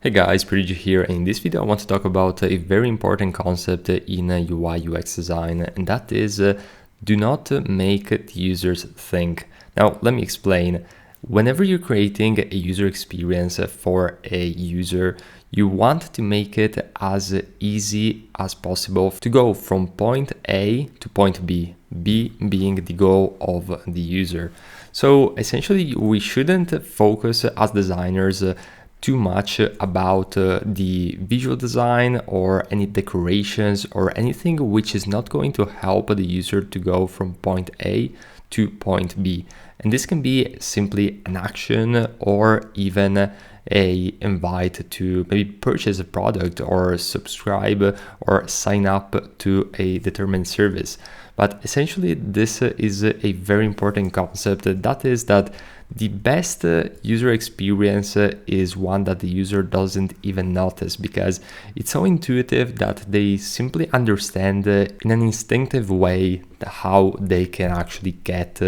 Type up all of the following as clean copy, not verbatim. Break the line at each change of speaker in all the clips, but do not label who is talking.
Hey guys, Priji here. In this video I want to talk about a very important concept in UI UX design, and that is do not make the users think. Now let me explain. Whenever you're creating a user experience for a user, you want to make it as easy as possible to go from point A to point B, B being the goal of the user. So essentially we shouldn't focus as designers too much about the visual design or any decorations or anything which is not going to help the user to go from point A to point B. And this can be simply an action or even a invite to maybe purchase a product or subscribe or sign up to a determined service. But essentially this is a very important concept, that is that the best user experience is one that the user doesn't even notice, because it's so intuitive that they simply understand in an instinctive way how they can actually get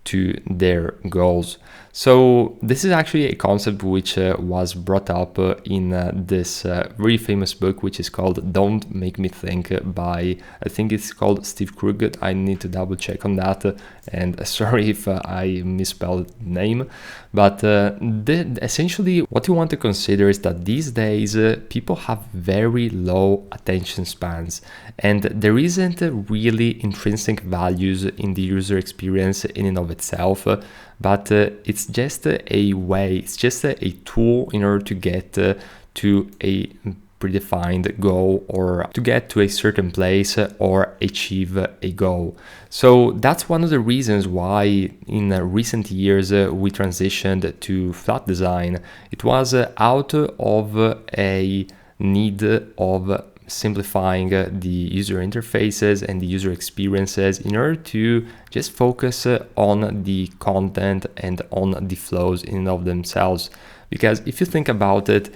to their goals. So this is actually a concept which was brought up in this very famous book, which is called Don't Make Me Think by, I think it's called Steve Krug. I need to double check on that, and sorry if I misspelled the name. But essentially what you want to consider is that these days people have very low attention spans, and there isn't really intrinsic values in the user experience in and of itself, but it's just a way, it's just a tool in order to get to a predefined goal, or to get to a certain place or achieve a goal. So that's one of the reasons why in recent years we transitioned to flat design. It was out of a need of simplifying the user interfaces and the user experiences in order to just focus on the content and on the flows in and of themselves. Because if you think about it,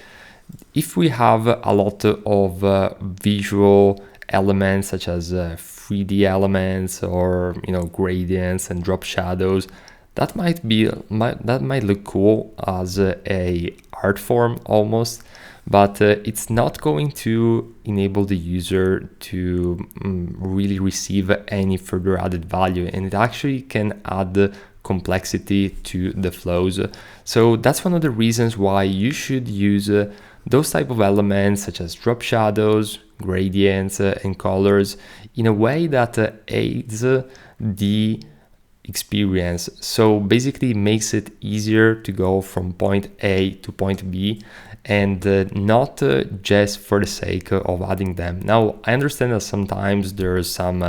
if we have a lot of visual elements such as 3D elements or gradients and drop shadows, that might look cool as a art form almost, but it's not going to enable the user to really receive any further added value, and it actually can add complexity to the flows. So that's one of the reasons why you should use those type of elements such as drop shadows, gradients, and colors in a way that aids the experience. So basically makes it easier to go from point A to point B, and not just for the sake of adding them. Now I understand that sometimes there's some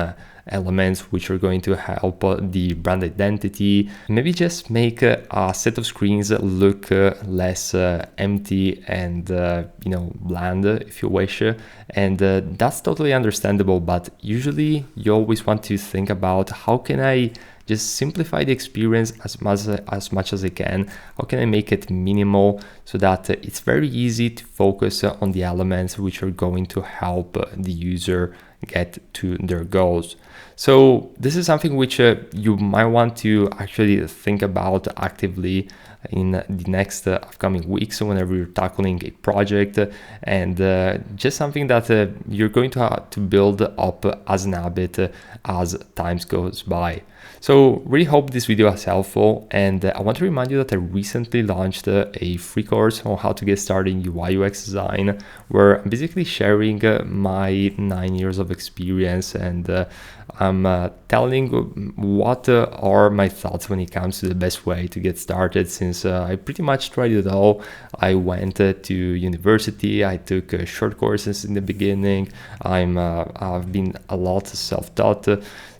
elements which are going to help the brand identity, maybe just make a set of screens look less empty and bland, if you wish, and that's totally understandable. But usually you always want to think about how can I just simplify the experience as much as I can. How can I make it minimal so that it's very easy to focus on the elements which are going to help the user get to their goals. So this is something which you might want to actually think about actively in the next upcoming weeks whenever you're tackling a project, and just something that you're going to have to build up as an habit as times goes by. So really hope this video was helpful, and I want to remind you that I recently launched a free course on how to get started in UI UX design, where I'm basically sharing my 9 years of experience, and I'm telling what are my thoughts when it comes to the best way to get started, since I pretty much tried it all. I went to university, I took short courses in the beginning, I've been a lot self-taught,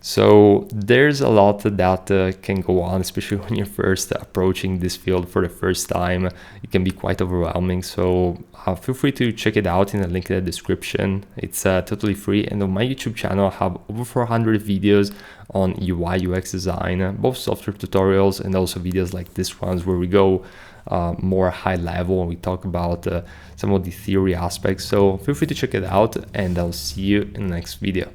so there's a lot that can go on, especially when you're first approaching this field for the first time. It can be quite overwhelming, so feel free to check it out in the link in the description. It's totally free, and on my YouTube channel I have over 400 videos on UI UX design, both software tutorials and also videos like this ones where we go more high level and we talk about some of the theory aspects. So feel free to check it out, and I'll see you in the next video.